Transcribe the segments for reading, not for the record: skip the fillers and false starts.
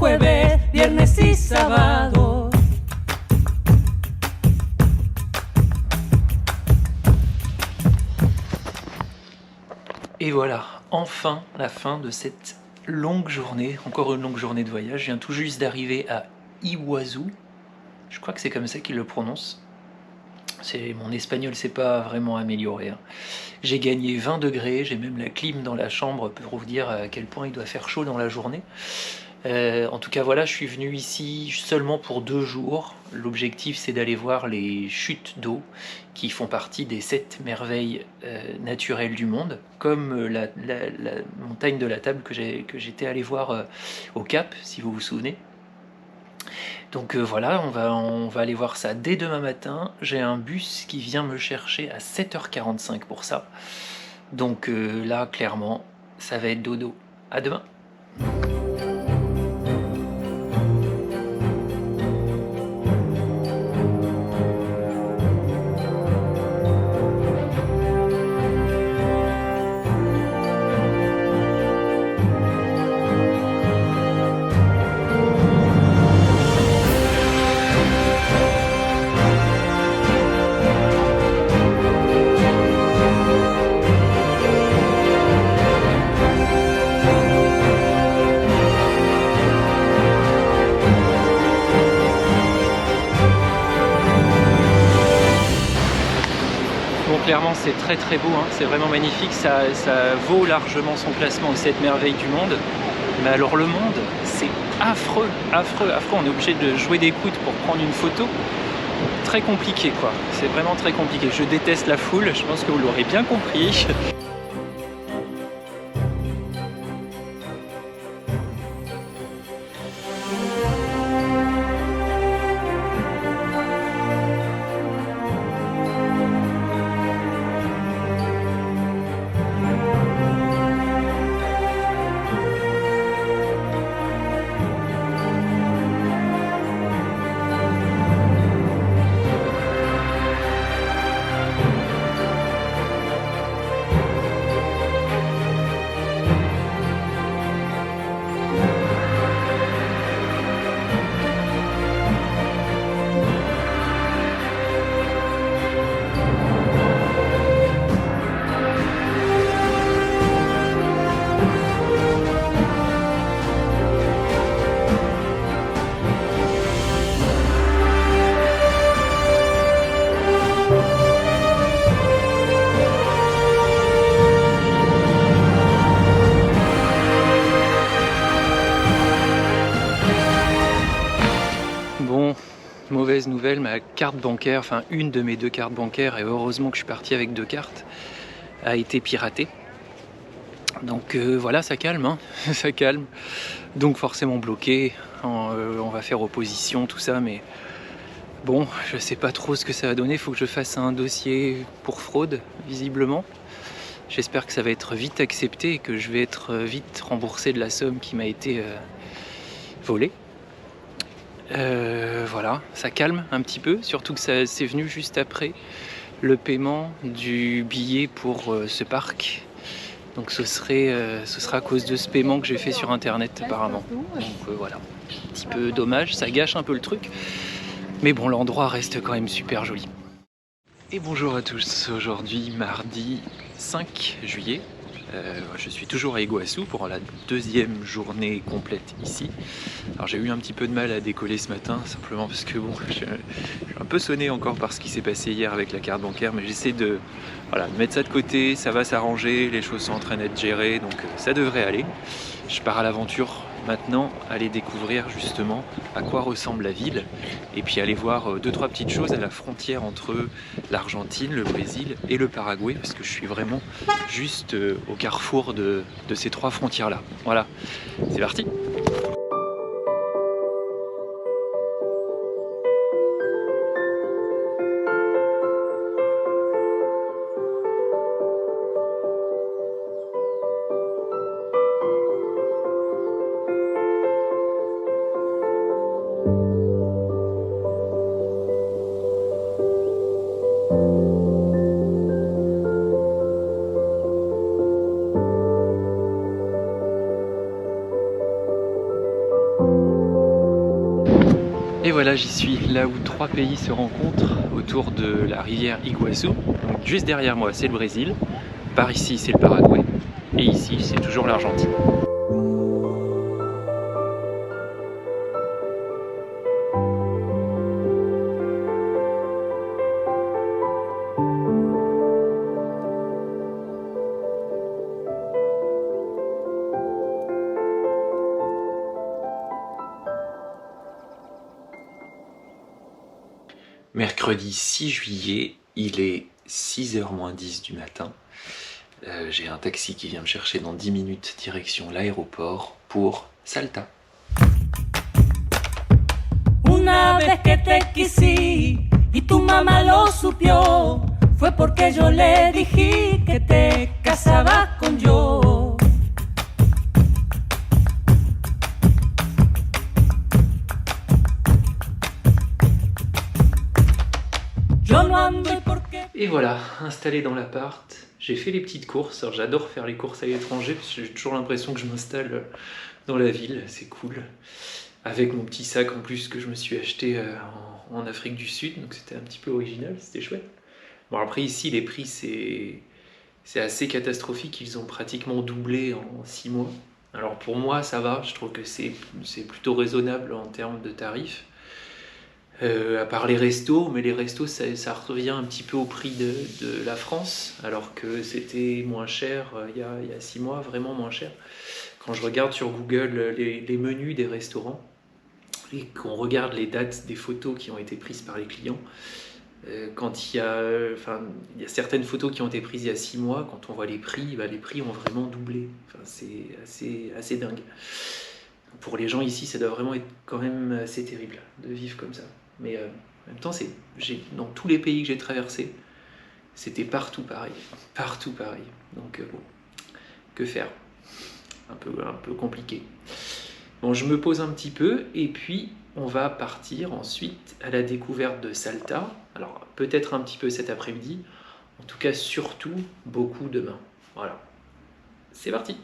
jueves, viernes y sábado. Et voilà, enfin la fin de cette longue journée, encore une longue journée de voyage. Je viens tout juste d'arriver à Iguazu, je crois que c'est comme ça qu'ils le prononcent. Mon espagnol s'est pas vraiment amélioré, hein. J'ai gagné 20 degrés, j'ai même la clim dans la chambre pour vous dire à quel point il doit faire chaud dans la journée. En tout cas voilà, je suis venu ici seulement pour 2 jours. L'objectif c'est d'aller voir les chutes d'eau qui font partie des 7 merveilles naturelles du monde, comme la montagne de la Table que j'étais allé voir au Cap, si vous vous souvenez. Donc voilà, on va aller voir ça dès demain matin. J'ai un bus qui vient me chercher à 7h45 pour ça. Donc là, clairement, ça va être dodo. À demain. Bon, clairement, c'est très très beau, hein. C'est vraiment magnifique, ça vaut largement son classement aux 7 merveilles du monde. Mais alors le monde, c'est affreux, affreux, affreux. On est obligé de jouer des coudes pour prendre une photo. Très compliqué, quoi. C'est vraiment très compliqué. Je déteste la foule, je pense que vous l'aurez bien compris. Bon, mauvaise nouvelle, ma carte bancaire, enfin une de mes 2 cartes bancaires, et heureusement que je suis parti avec 2 cartes, a été piratée. Donc voilà, ça calme, hein. Ça calme. Donc forcément bloqué, on va faire opposition, tout ça, mais bon, je sais pas trop ce que ça va donner. Il faut que je fasse un dossier pour fraude, visiblement. J'espère que ça va être vite accepté et que je vais être vite remboursé de la somme qui m'a été volée. Voilà, ça calme un petit peu, surtout que c'est venu juste après le paiement du billet pour ce parc. Donc ce sera à cause de ce paiement que j'ai fait sur internet apparemment. Donc voilà, un petit peu dommage, ça gâche un peu le truc. Mais bon, l'endroit reste quand même super joli. Et bonjour à tous, aujourd'hui mardi 5 juillet. Je suis toujours à Iguazu pour la 2e journée complète ici. Alors j'ai eu un petit peu de mal à décoller ce matin, simplement parce que bon, je suis un peu sonné encore par ce qui s'est passé hier avec la carte bancaire, mais j'essaie de mettre ça de côté, ça va s'arranger, les choses sont en train d'être gérées, donc ça devrait aller. Je pars à l'aventure maintenant, aller découvrir justement à quoi ressemble la ville, et puis aller voir 2-3 petites choses à la frontière entre l'Argentine, le Brésil et le Paraguay, parce que je suis vraiment juste au carrefour de ces 3 frontières-là. Voilà, c'est parti! Et voilà, j'y suis, là où 3 pays se rencontrent autour de la rivière Iguazu. Donc juste derrière moi, c'est le Brésil. Par ici, c'est le Paraguay. Et ici, c'est toujours l'Argentine. Mercredi 6 juillet, il est 6h moins 10 du matin. J'ai un taxi qui vient me chercher dans 10 minutes direction l'aéroport pour Salta. Una vez que te quisí y tu mamá lo supió, fue porque yo le dije que te casabas con yo. Yo no ando y por qué. Et voilà, installé dans l'appart, j'ai fait les petites courses. Alors j'adore faire les courses à l'étranger parce que j'ai toujours l'impression que je m'installe dans la ville, c'est cool. Avec mon petit sac en plus que je me suis acheté en Afrique du Sud, donc c'était un petit peu original, c'était chouette. Bon après ici les prix c'est assez catastrophique, ils ont pratiquement doublé en 6 mois. Alors pour moi ça va, je trouve que c'est plutôt raisonnable en termes de tarifs. À part les restos, mais les restos ça revient un petit peu au prix de la France, alors que c'était moins cher il y a 6 mois, vraiment moins cher. Quand je regarde sur Google les menus des restaurants et qu'on regarde les dates des photos qui ont été prises par les clients, quand il y a certaines photos qui ont été prises il y a 6 mois, quand on voit les prix ont vraiment doublé. Enfin, c'est assez dingue. Pour les gens ici, ça doit vraiment être quand même assez terrible de vivre comme ça. Mais en même temps, dans tous les pays que j'ai traversés, c'était partout pareil. Partout pareil. Donc bon, que faire ? Un peu compliqué. Bon, je me pose un petit peu et puis on va partir ensuite à la découverte de Salta. Alors peut-être un petit peu cet après-midi, en tout cas surtout beaucoup demain. Voilà, c'est parti.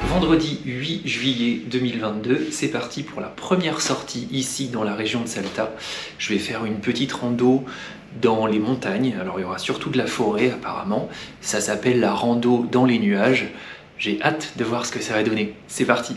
Vendredi 8 juillet 2022, c'est parti pour la première sortie ici dans la région de Salta. Je vais faire une petite rando dans les montagnes, alors il y aura surtout de la forêt apparemment. Ça s'appelle la rando dans les nuages. J'ai hâte de voir ce que ça va donner. C'est parti!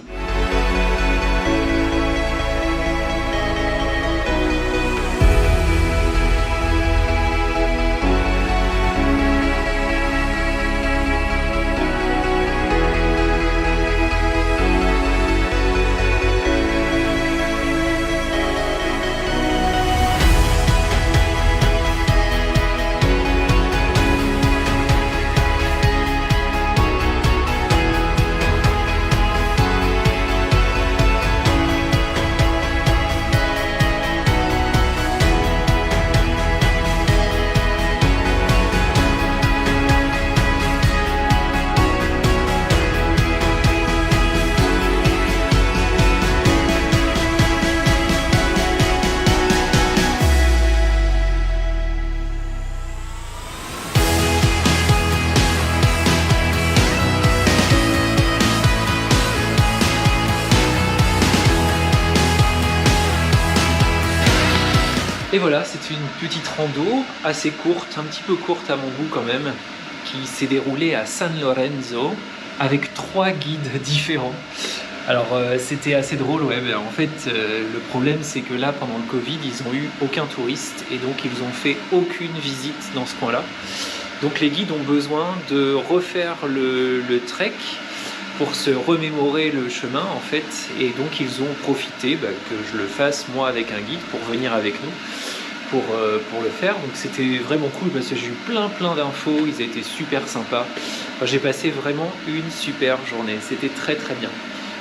Et voilà, c'est une petite rando assez courte, un petit peu courte à mon goût quand même, qui s'est déroulée à San Lorenzo avec 3 guides différents. Alors c'était assez drôle, ouais, mais en fait le problème c'est que là pendant le Covid ils n'ont eu aucun touriste et donc ils ont fait aucune visite dans ce coin-là. Donc les guides ont besoin de refaire le trek pour se remémorer le chemin en fait, et donc ils ont profité que je le fasse moi avec un guide pour venir avec nous pour le faire. Donc c'était vraiment cool parce que j'ai eu plein d'infos, ils étaient super sympas. Enfin, j'ai passé vraiment une super journée, c'était très bien.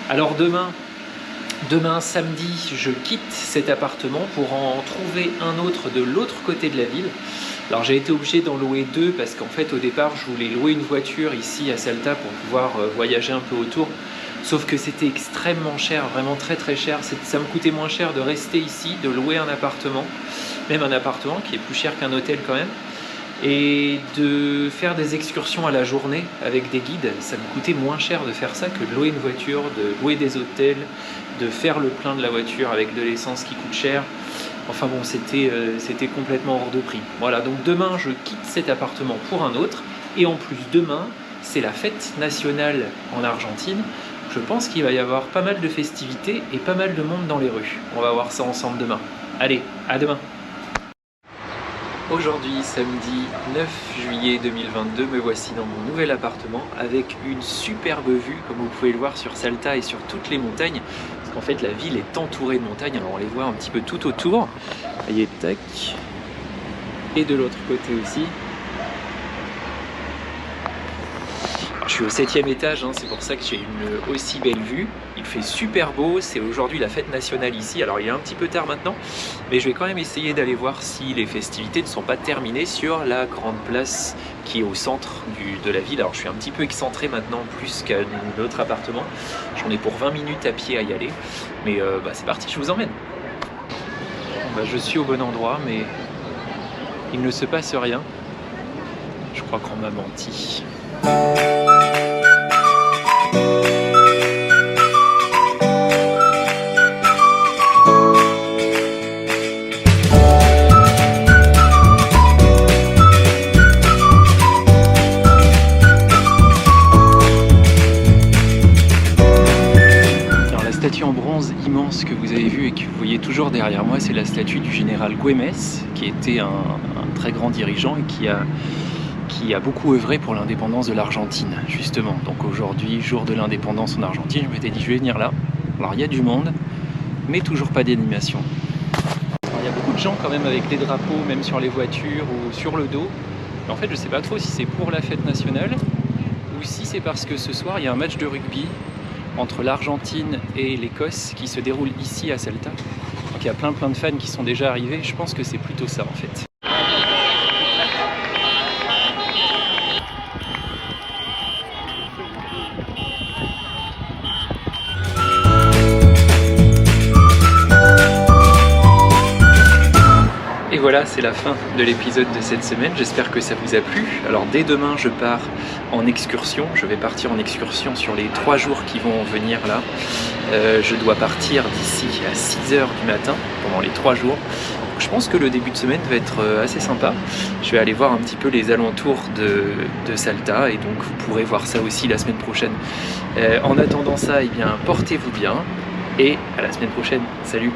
Alors demain samedi, je quitte cet appartement pour en trouver un autre de l'autre côté de la ville. Alors j'ai été obligé d'en louer 2 parce qu'en fait au départ je voulais louer une voiture ici à Salta pour pouvoir voyager un peu autour. Sauf que c'était extrêmement cher, vraiment très cher. Ça me coûtait moins cher de rester ici, de louer un appartement, même un appartement qui est plus cher qu'un hôtel quand même, et de faire des excursions à la journée avec des guides. Ça me coûtait moins cher de faire ça que de louer une voiture, de louer des hôtels, de faire le plein de la voiture avec de l'essence qui coûte cher. Enfin bon, c'était complètement hors de prix. Voilà, donc demain je quitte cet appartement pour un autre, et en plus demain c'est la fête nationale en Argentine. Je pense qu'il va y avoir pas mal de festivités et pas mal de monde dans les rues. On va voir ça ensemble demain. Allez, à demain! Aujourd'hui, samedi 9 juillet 2022, me voici dans mon nouvel appartement avec une superbe vue, comme vous pouvez le voir, sur Salta et sur toutes les montagnes. Parce qu'en fait, la ville est entourée de montagnes, alors on les voit un petit peu tout autour. Voyez, tac. Et de l'autre côté aussi. Alors, je suis au 7e étage, hein, c'est pour ça que j'ai une aussi belle vue. Il fait super beau, c'est aujourd'hui la fête nationale ici. Alors il est un petit peu tard maintenant, mais je vais quand même essayer d'aller voir si les festivités ne sont pas terminées sur la grande place qui est au centre de la ville. Alors je suis un petit peu excentré maintenant, plus qu'à notre appartement. J'en ai pour 20 minutes à pied à y aller, mais c'est parti, je vous emmène. Je suis au bon endroit, mais il ne se passe rien. Je crois qu'on m'a menti. En bronze immense que vous avez vu et que vous voyez toujours derrière moi, c'est la statue du général Güemes, qui était un très grand dirigeant et qui a beaucoup œuvré pour l'indépendance de l'Argentine, justement. Donc aujourd'hui, jour de l'indépendance en Argentine, je m'étais dit je vais venir là. Alors il y a du monde, mais toujours pas d'animation. Il y a beaucoup de gens quand même avec des drapeaux, même sur les voitures ou sur le dos. Mais en fait, je sais pas trop si c'est pour la fête nationale ou si c'est parce que ce soir, il y a un match de rugby entre l'Argentine et l'Écosse qui se déroule ici à Salta. Donc il y a plein de fans qui sont déjà arrivés, je pense que c'est plutôt ça en fait. Et voilà, c'est la fin de l'épisode de cette semaine, j'espère que ça vous a plu. Alors dès demain je pars en excursion, je vais partir en excursion sur les 3 jours qui vont venir là. Je dois partir d'ici à 6 h du matin pendant les 3 jours. Donc, je pense que le début de semaine va être assez sympa. Je vais aller voir un petit peu les alentours de Salta et donc vous pourrez voir ça aussi la semaine prochaine. En attendant ça, eh bien portez-vous bien et à la semaine prochaine. Salut!